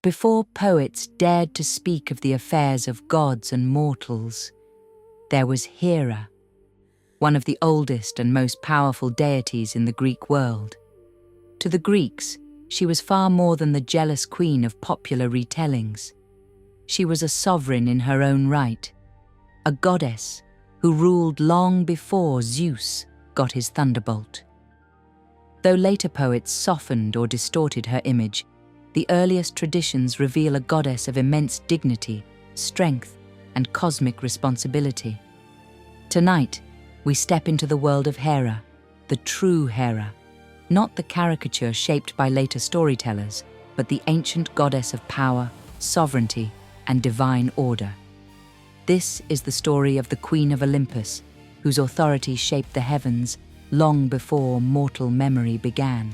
Before poets dared to speak of the affairs of gods and mortals, there was Hera, one of the oldest and most powerful deities in the Greek world. To the Greeks, she was far more than the jealous queen of popular retellings. She was a sovereign in her own right, a goddess who ruled long before Zeus got his thunderbolt. Though later poets softened or distorted her image, the earliest traditions reveal a goddess of immense dignity, strength, and cosmic responsibility. Tonight, we step into the world of Hera, the true Hera, not the caricature shaped by later storytellers, but the ancient goddess of power, sovereignty, and divine order. This is the story of the Queen of Olympus, whose authority shaped the heavens long before mortal memory began.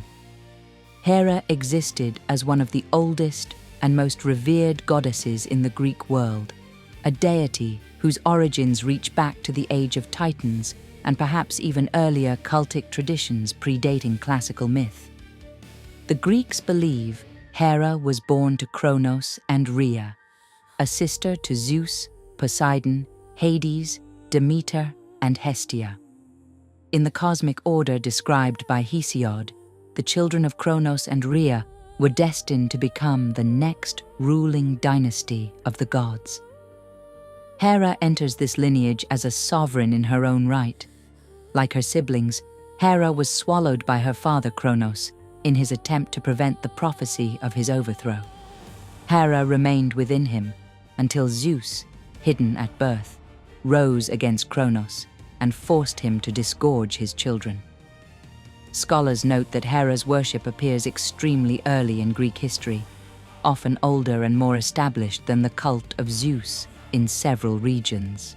Hera existed as one of the oldest and most revered goddesses in the Greek world, a deity whose origins reach back to the age of Titans and perhaps even earlier cultic traditions predating classical myth. The Greeks believe Hera was born to Kronos and Rhea, a sister to Zeus, Poseidon, Hades, Demeter, and Hestia. In the cosmic order described by Hesiod, the children of Kronos and Rhea were destined to become the next ruling dynasty of the gods. Hera enters this lineage as a sovereign in her own right. Like her siblings, Hera was swallowed by her father Kronos in his attempt to prevent the prophecy of his overthrow. Hera remained within him until Zeus, hidden at birth, rose against Kronos and forced him to disgorge his children. Scholars note that Hera's worship appears extremely early in Greek history, often older and more established than the cult of Zeus in several regions.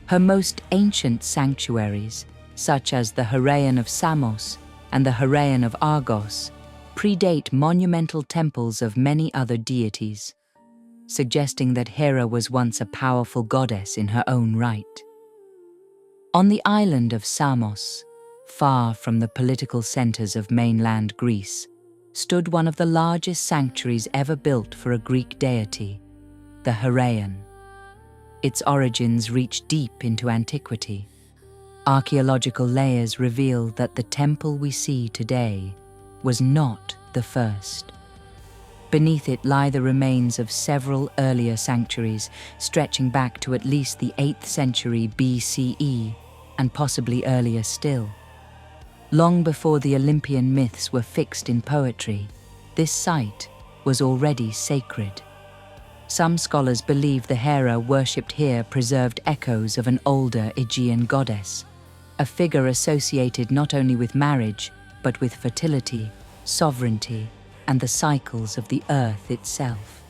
Her most ancient sanctuaries, such as the Heraion of Samos and the Heraion of Argos, predate monumental temples of many other deities, suggesting that Hera was once a powerful goddess in her own right. On the island of Samos, far from the political centers of mainland Greece, stood one of the largest sanctuaries ever built for a Greek deity, the Heraion. Its origins reach deep into antiquity. Archaeological layers reveal that the temple we see today was not the first. Beneath it lie the remains of several earlier sanctuaries, stretching back to at least the 8th century BCE, and possibly earlier still. Long before the Olympian myths were fixed in poetry, this site was already sacred. Some scholars believe the Hera worshipped here preserved echoes of an older Aegean goddess, a figure associated not only with marriage, but with fertility, sovereignty, and the cycles of the earth itself.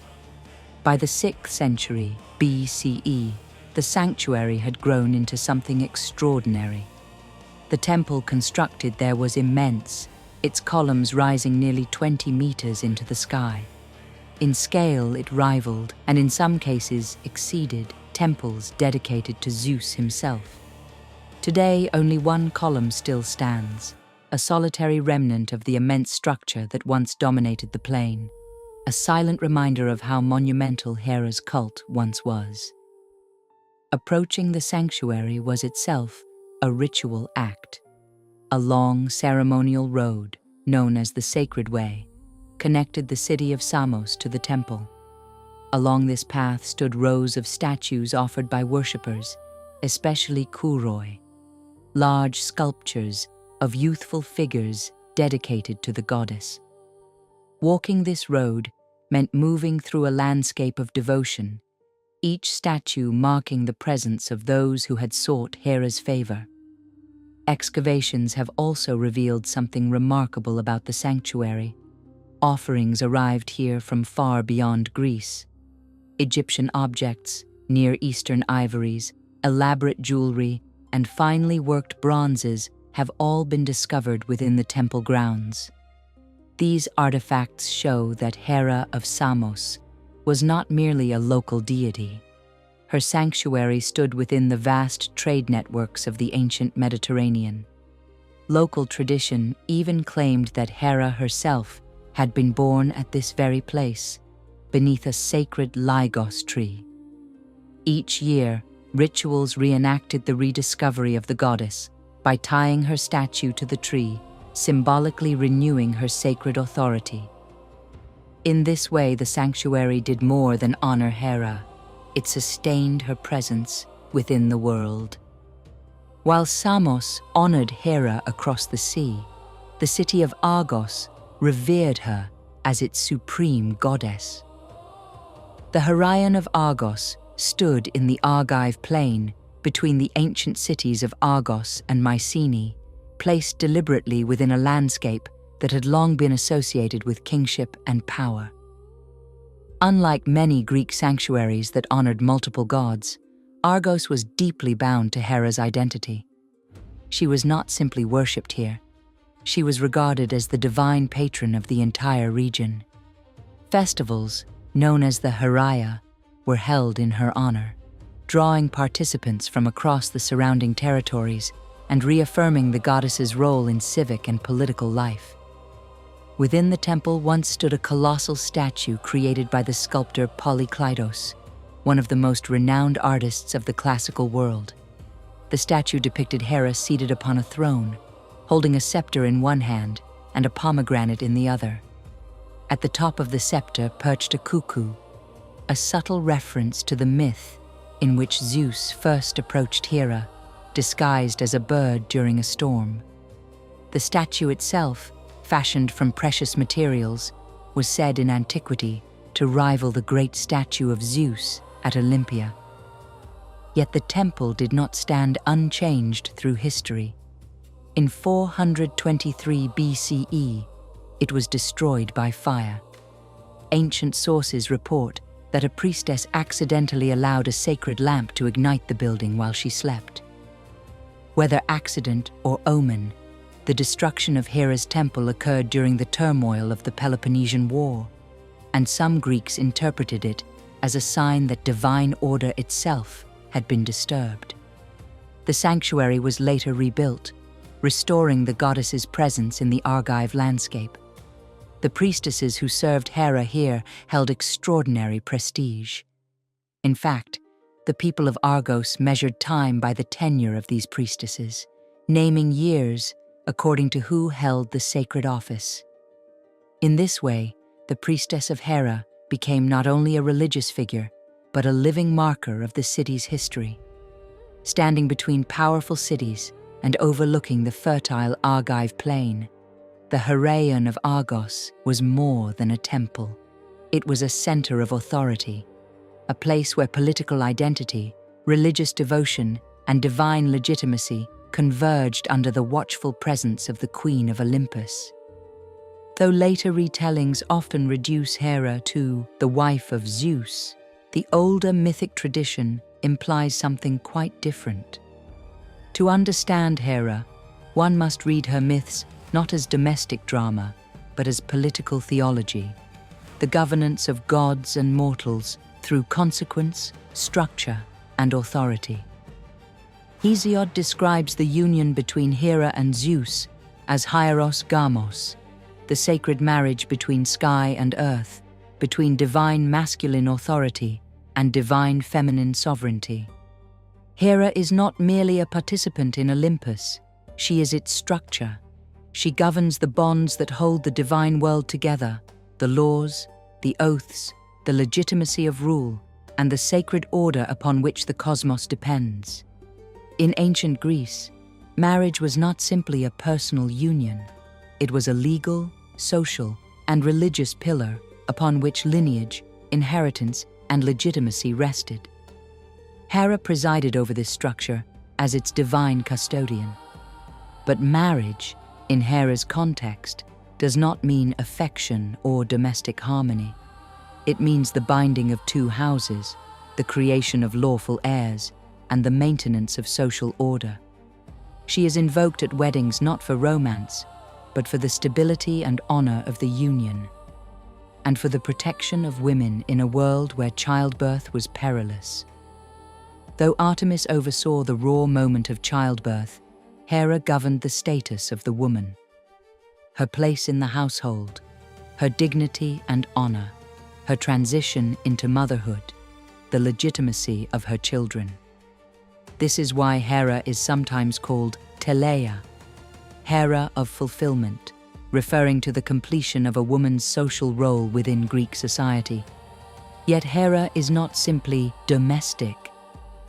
By the 6th century BCE, the sanctuary had grown into something extraordinary. The temple constructed there was immense, its columns rising nearly 20 meters into the sky. In scale, it rivaled, and in some cases exceeded, temples dedicated to Zeus himself. Today, only one column still stands, a solitary remnant of the immense structure that once dominated the plain, a silent reminder of how monumental Hera's cult once was. Approaching the sanctuary was itself a ritual act. A long ceremonial road, known as the Sacred Way, connected the city of Samos to the temple. Along this path stood rows of statues offered by worshippers, especially kouroi, large sculptures of youthful figures dedicated to the goddess. Walking this road meant moving through a landscape of devotion, each statue marking the presence of those who had sought Hera's favor. Excavations have also revealed something remarkable about the sanctuary. Offerings arrived here from far beyond Greece. Egyptian objects, Near Eastern ivories, elaborate jewelry, and finely worked bronzes have all been discovered within the temple grounds. These artifacts show that Hera of Samos was not merely a local deity. Her sanctuary stood within the vast trade networks of the ancient Mediterranean. Local tradition even claimed that Hera herself had been born at this very place, beneath a sacred Lygos tree. Each year, rituals reenacted the rediscovery of the goddess by tying her statue to the tree, symbolically renewing her sacred authority. In this way, the sanctuary did more than honor Hera. It sustained her presence within the world. While Samos honored Hera across the sea, the city of Argos revered her as its supreme goddess. The Heraion of Argos stood in the Argive plain between the ancient cities of Argos and Mycenae, placed deliberately within a landscape that had long been associated with kingship and power. Unlike many Greek sanctuaries that honored multiple gods, Argos was deeply bound to Hera's identity. She was not simply worshipped here. She was regarded as the divine patron of the entire region. Festivals, known as the Heraia, were held in her honor, drawing participants from across the surrounding territories and reaffirming the goddess's role in civic and political life. Within the temple once stood a colossal statue created by the sculptor Polykleitos, one of the most renowned artists of the classical world. The statue depicted Hera seated upon a throne, holding a scepter in one hand and a pomegranate in the other. At the top of the scepter perched a cuckoo, a subtle reference to the myth in which Zeus first approached Hera, disguised as a bird during a storm. The statue itself, fashioned from precious materials, was said in antiquity to rival the great statue of Zeus at Olympia. Yet the temple did not stand unchanged through history. In 423 BCE, it was destroyed by fire. Ancient sources report that a priestess accidentally allowed a sacred lamp to ignite the building while she slept. Whether accident or omen, the destruction of Hera's temple occurred during the turmoil of the Peloponnesian War, and some Greeks interpreted it as a sign that divine order itself had been disturbed. The sanctuary was later rebuilt, restoring the goddess's presence in the Argive landscape. The priestesses who served Hera here held extraordinary prestige. In fact, the people of Argos measured time by the tenure of these priestesses, naming years according to who held the sacred office. In this way, the priestess of Hera became not only a religious figure, but a living marker of the city's history. Standing between powerful cities and overlooking the fertile Argive plain, the Heraion of Argos was more than a temple. It was a center of authority, a place where political identity, religious devotion, and divine legitimacy converged under the watchful presence of the Queen of Olympus. Though later retellings often reduce Hera to the wife of Zeus, the older mythic tradition implies something quite different. To understand Hera, one must read her myths not as domestic drama, but as political theology, the governance of gods and mortals through consequence, structure, and authority. Hesiod describes the union between Hera and Zeus as hieros gamos, the sacred marriage between sky and earth, between divine masculine authority and divine feminine sovereignty. Hera is not merely a participant in Olympus, she is its structure. She governs the bonds that hold the divine world together, the laws, the oaths, the legitimacy of rule, and the sacred order upon which the cosmos depends. In ancient Greece, marriage was not simply a personal union. It was a legal, social, and religious pillar upon which lineage, inheritance, and legitimacy rested. Hera presided over this structure as its divine custodian. But marriage, in Hera's context, does not mean affection or domestic harmony. It means the binding of two houses, the creation of lawful heirs, and the maintenance of social order. She is invoked at weddings not for romance, but for the stability and honor of the union, and for the protection of women in a world where childbirth was perilous. Though Artemis oversaw the raw moment of childbirth, Hera governed the status of the woman, her place in the household, her dignity and honor. her transition into motherhood, the legitimacy of her children. This is why Hera is sometimes called Teleia, Hera of fulfillment, referring to the completion of a woman's social role within Greek society. Yet Hera is not simply domestic.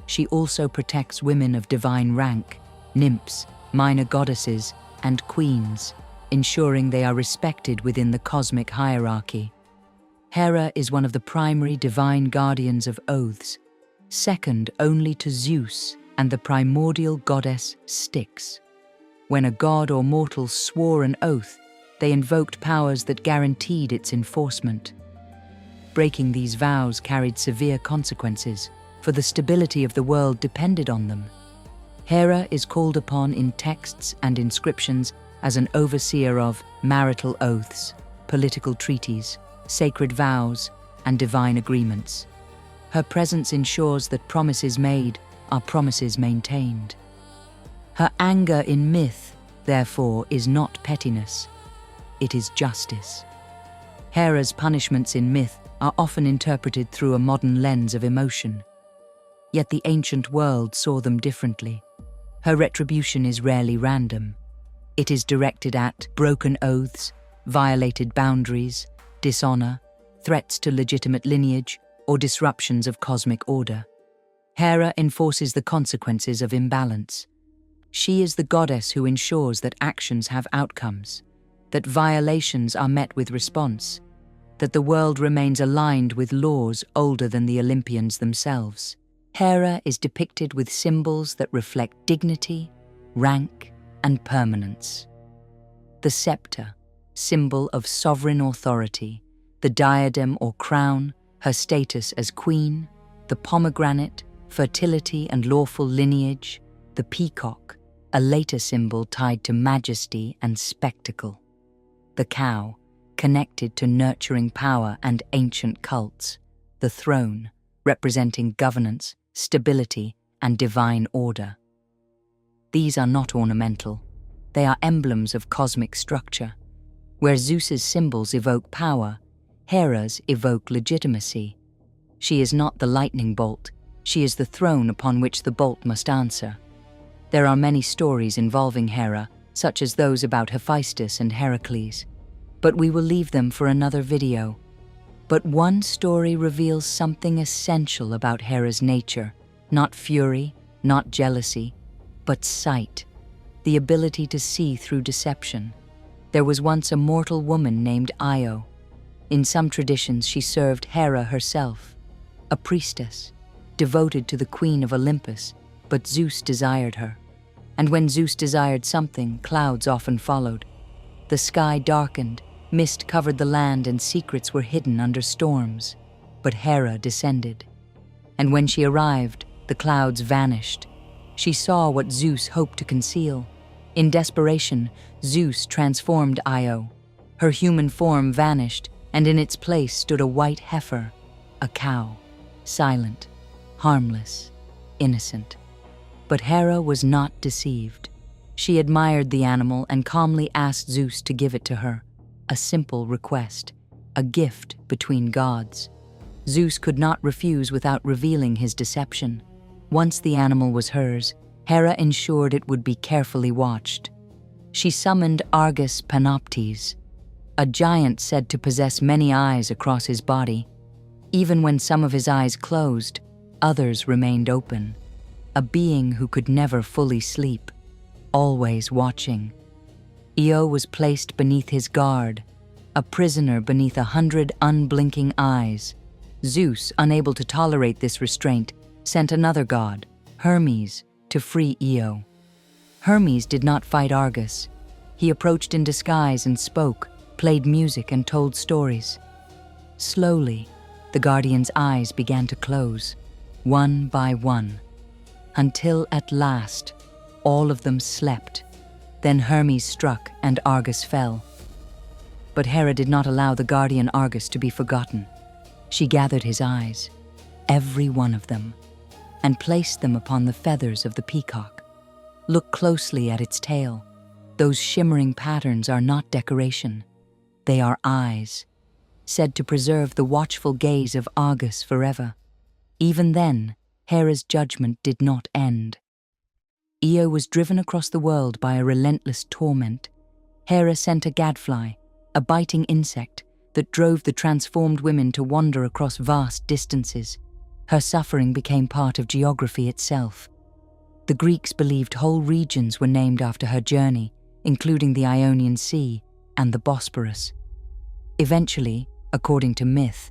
She also protects women of divine rank, nymphs, minor goddesses, and queens, ensuring they are respected within the cosmic hierarchy. Hera is one of the primary divine guardians of oaths, second only to Zeus and the primordial goddess Styx. When a god or mortal swore an oath, they invoked powers that guaranteed its enforcement. Breaking these vows carried severe consequences, for the stability of the world depended on them. Hera is called upon in texts and inscriptions as an overseer of marital oaths, political treaties, sacred vows, and divine agreements. Her presence ensures that promises made are promises maintained. Her anger in myth, therefore, is not pettiness. It is justice. Hera's punishments in myth are often interpreted through a modern lens of emotion. Yet the ancient world saw them differently. Her retribution is rarely random. It is directed at broken oaths, violated boundaries, dishonor, threats to legitimate lineage, or disruptions of cosmic order. Hera enforces the consequences of imbalance. She is the goddess who ensures that actions have outcomes, that violations are met with response, that the world remains aligned with laws older than the Olympians themselves. Hera is depicted with symbols that reflect dignity, rank, and permanence. The scepter, symbol of sovereign authority, the diadem or crown, her status as queen, the pomegranate, fertility and lawful lineage, the peacock, a later symbol tied to majesty and spectacle. The cow, connected to nurturing power and ancient cults, the throne, representing governance, stability, and divine order. These are not ornamental. They are emblems of cosmic structure. Where Zeus's symbols evoke power, Hera's evoke legitimacy. She is not the lightning bolt, she is the throne upon which the bolt must answer. There are many stories involving Hera, such as those about Hephaestus and Heracles, but we will leave them for another video. But one story reveals something essential about Hera's nature, not fury, not jealousy, but sight, the ability to see through deception. There was once a mortal woman named Io. In some traditions, she served Hera herself, a priestess, devoted to the queen of Olympus, but Zeus desired her. And when Zeus desired something, clouds often followed. The sky darkened, mist covered the land, and secrets were hidden under storms. But Hera descended. And when she arrived, the clouds vanished. She saw what Zeus hoped to conceal. In desperation, Zeus transformed Io. Her human form vanished, and in its place stood a white heifer, a cow, silent, harmless, innocent. But Hera was not deceived. She admired the animal and calmly asked Zeus to give it to her, a simple request, a gift between gods. Zeus could not refuse without revealing his deception. Once the animal was hers, Hera ensured it would be carefully watched. She summoned Argus Panoptes, a giant said to possess many eyes across his body. Even when some of his eyes closed, others remained open. A being who could never fully sleep, always watching. Io was placed beneath his guard, a prisoner beneath 100 unblinking eyes. Zeus, unable to tolerate this restraint, sent another god, Hermes, to free Io. Hermes did not fight Argus. He approached in disguise and spoke, played music and told stories. Slowly, the guardian's eyes began to close, one by one, until at last, all of them slept. Then Hermes struck and Argus fell. But Hera did not allow the guardian Argus to be forgotten. She gathered his eyes, every one of them, and placed them upon the feathers of the peacock. Look closely at its tail. Those shimmering patterns are not decoration. They are eyes. said to preserve the watchful gaze of Argus forever. Even then, Hera's judgment did not end. Io was driven across the world by a relentless torment. Hera sent a gadfly, a biting insect, that drove the transformed women to wander across vast distances. Her suffering became part of geography itself. The Greeks believed whole regions were named after her journey, including the Ionian Sea and the Bosporus. Eventually, according to myth,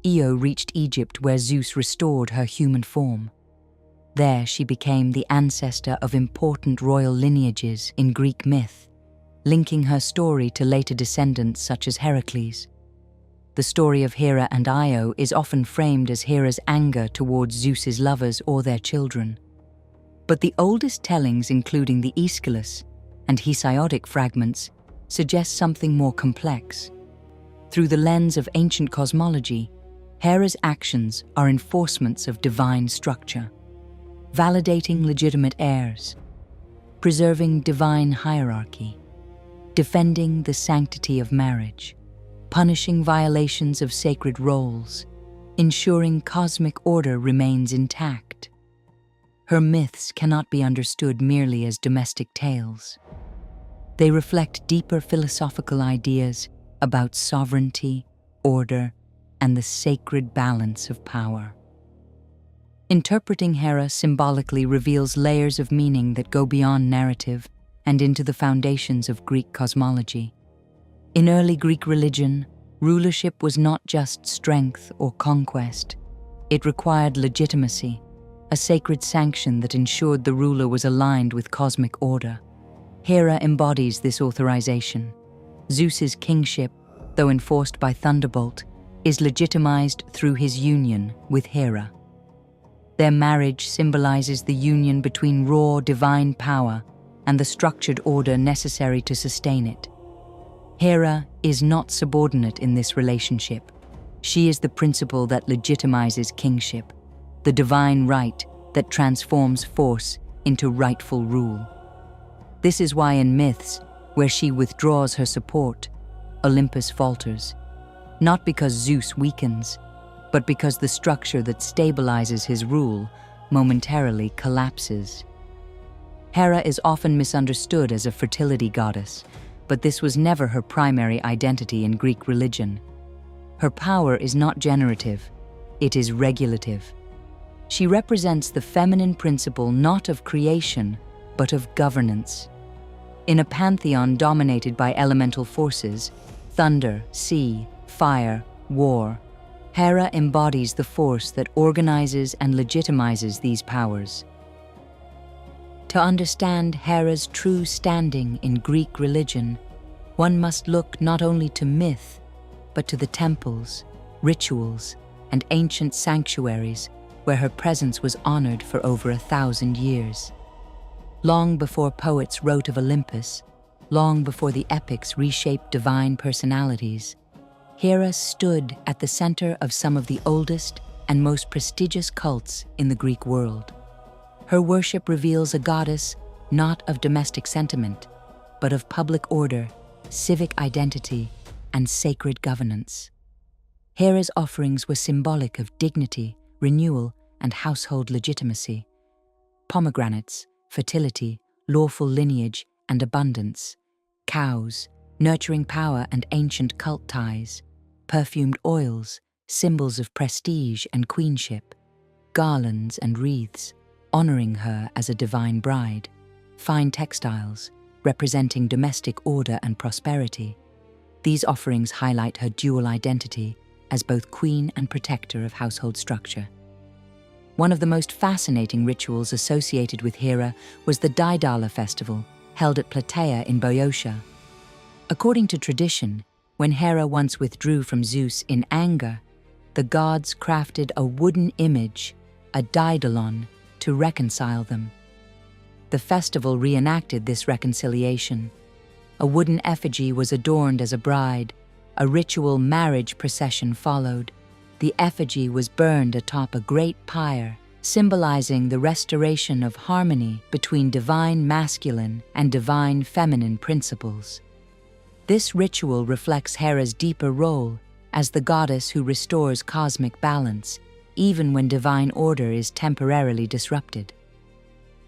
Io reached Egypt where Zeus restored her human form. There she became the ancestor of important royal lineages in Greek myth, linking her story to later descendants such as Heracles. The story of Hera and Io is often framed as Hera's anger towards Zeus's lovers or their children. But the oldest tellings, including the Aeschylus and Hesiodic fragments, suggest something more complex. Through the lens of ancient cosmology, Hera's actions are enforcements of divine structure, validating legitimate heirs, preserving divine hierarchy, defending the sanctity of marriage, punishing violations of sacred roles, ensuring cosmic order remains intact. Her myths cannot be understood merely as domestic tales. They reflect deeper philosophical ideas about sovereignty, order, and the sacred balance of power. Interpreting Hera symbolically reveals layers of meaning that go beyond narrative and into the foundations of Greek cosmology. In early Greek religion, rulership was not just strength or conquest. It required legitimacy, a sacred sanction that ensured the ruler was aligned with cosmic order. Hera embodies this authorization. Zeus's kingship, though enforced by thunderbolt, is legitimized through his union with Hera. Their marriage symbolizes the union between raw divine power and the structured order necessary to sustain it. Hera is not subordinate in this relationship. She is the principle that legitimizes kingship, the divine right that transforms force into rightful rule. This is why in myths, where she withdraws her support, Olympus falters, not because Zeus weakens, but because the structure that stabilizes his rule momentarily collapses. Hera is often misunderstood as a fertility goddess, but this was never her primary identity in Greek religion. Her power is not generative, it is regulative. She represents the feminine principle not of creation, but of governance. In a pantheon dominated by elemental forces, thunder, sea, fire, war, Hera embodies the force that organizes and legitimizes these powers. To understand Hera's true standing in Greek religion, one must look not only to myth, but to the temples, rituals, and ancient sanctuaries where her presence was honored for over 1,000 years. Long before poets wrote of Olympus, long before the epics reshaped divine personalities, Hera stood at the center of some of the oldest and most prestigious cults in the Greek world. Her worship reveals a goddess not of domestic sentiment, but of public order, civic identity, and sacred governance. Hera's offerings were symbolic of dignity, renewal, and household legitimacy. Pomegranates, fertility, lawful lineage, and abundance. Cows, nurturing power and ancient cult ties. Perfumed oils, symbols of prestige and queenship. Garlands and wreaths, honoring her as a divine bride. Fine textiles, representing domestic order and prosperity. These offerings highlight her dual identity as both queen and protector of household structure. One of the most fascinating rituals associated with Hera was the Daedala festival, held at Plataea in Boeotia. According to tradition, when Hera once withdrew from Zeus in anger, the gods crafted a wooden image, a daedalon, to reconcile them. The festival reenacted this reconciliation. A wooden effigy was adorned as a bride. A ritual marriage procession followed. The effigy was burned atop a great pyre, symbolizing the restoration of harmony between divine masculine and divine feminine principles. This ritual reflects Hera's deeper role as the goddess who restores cosmic balance, even when divine order is temporarily disrupted.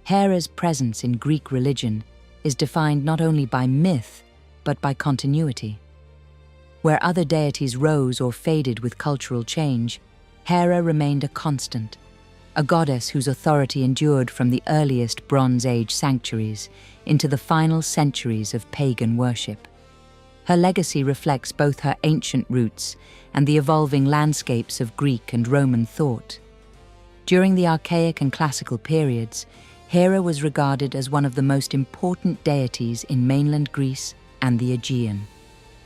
Hera's presence in Greek religion is defined not only by myth, but by continuity. Where other deities rose or faded with cultural change, Hera remained a constant, a goddess whose authority endured from the earliest Bronze Age sanctuaries into the final centuries of pagan worship. Her legacy reflects both her ancient roots and the evolving landscapes of Greek and Roman thought. During the archaic and classical periods, Hera was regarded as one of the most important deities in mainland Greece and the Aegean.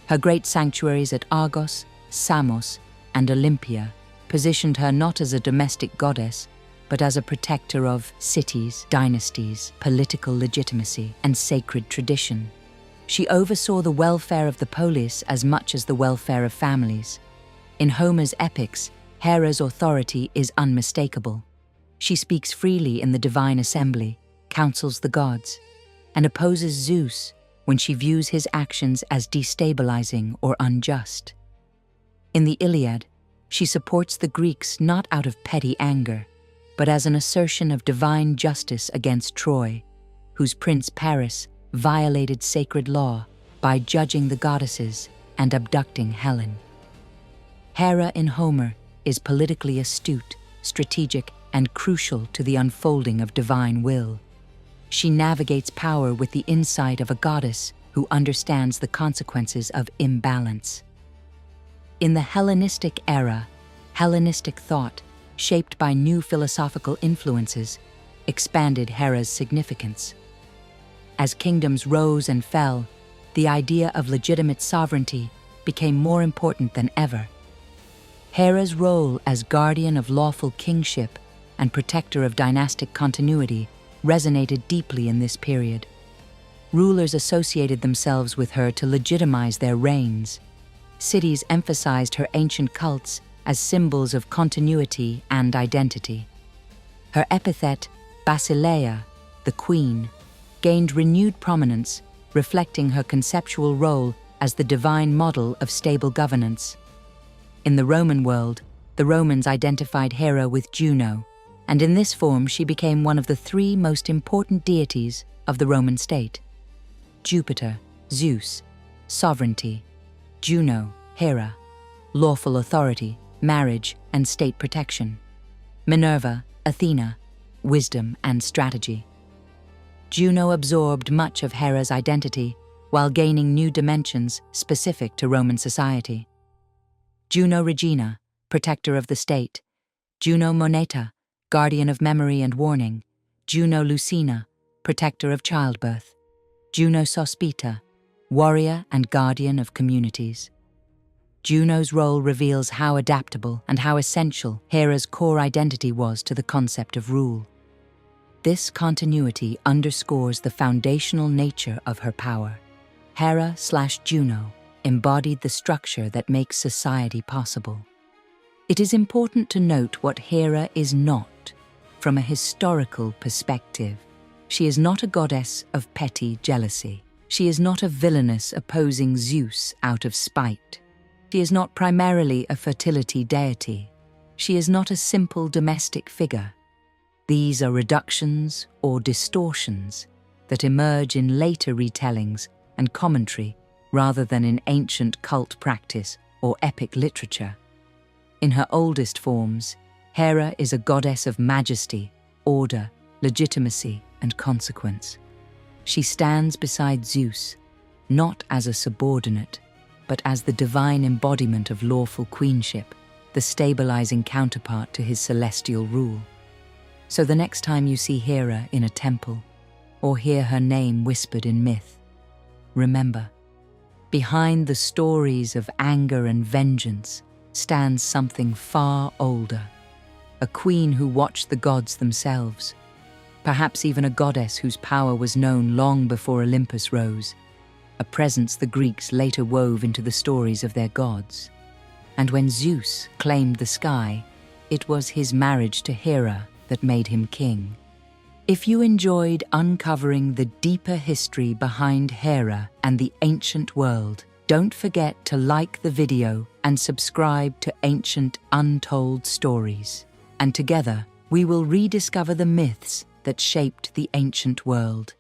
Her great sanctuaries at Argos, Samos, and Olympia positioned her not as a domestic goddess, but as a protector of cities, dynasties, political legitimacy, and sacred tradition. She oversaw the welfare of the polis as much as the welfare of families. In Homer's epics, Hera's authority is unmistakable. She speaks freely in the divine assembly, counsels the gods, and opposes Zeus when she views his actions as destabilizing or unjust. In the Iliad, she supports the Greeks not out of petty anger, but as an assertion of divine justice against Troy, whose prince Paris violated sacred law by judging the goddesses and abducting Helen. Hera in Homer is politically astute, strategic, and crucial to the unfolding of divine will. She navigates power with the insight of a goddess who understands the consequences of imbalance. In the Hellenistic era, Hellenistic thought, shaped by new philosophical influences, expanded Hera's significance. As kingdoms rose and fell, the idea of legitimate sovereignty became more important than ever. Hera's role as guardian of lawful kingship and protector of dynastic continuity resonated deeply in this period. Rulers associated themselves with her to legitimize their reigns. Cities emphasized her ancient cults as symbols of continuity and identity. Her epithet, Basileia, the Queen, gained renewed prominence, reflecting her conceptual role as the divine model of stable governance. In the Roman world, the Romans identified Hera with Juno, and in this form she became one of the three most important deities of the Roman state. Jupiter, Zeus, sovereignty; Juno, Hera, lawful authority, marriage, and state protection; Minerva, Athena, wisdom and strategy. Juno absorbed much of Hera's identity while gaining new dimensions specific to Roman society. Juno Regina, protector of the state; Juno Moneta, guardian of memory and warning; Juno Lucina, protector of childbirth; Juno Sospita, warrior and guardian of communities. Juno's role reveals how adaptable and how essential Hera's core identity was to the concept of rule. This continuity underscores the foundational nature of her power. Hera/Juno embodied the structure that makes society possible. It is important to note what Hera is not from a historical perspective. She is not a goddess of petty jealousy. She is not a villainous opposing Zeus out of spite. She is not primarily a fertility deity. She is not a simple domestic figure. These are reductions or distortions that emerge in later retellings and commentary rather than in ancient cult practice or epic literature. In her oldest forms, Hera is a goddess of majesty, order, legitimacy, and consequence. She stands beside Zeus, not as a subordinate, but as the divine embodiment of lawful queenship, the stabilizing counterpart to his celestial rule. So the next time you see Hera in a temple, or hear her name whispered in myth, remember, behind the stories of anger and vengeance stands something far older, a queen who watched the gods themselves, perhaps even a goddess whose power was known long before Olympus rose, a presence the Greeks later wove into the stories of their gods. And when Zeus claimed the sky, it was his marriage to Hera that made him king. If you enjoyed uncovering the deeper history behind Hera and the ancient world, Don't forget to like the video and subscribe to Ancient Untold Stories. And together, we will rediscover the myths that shaped the ancient world.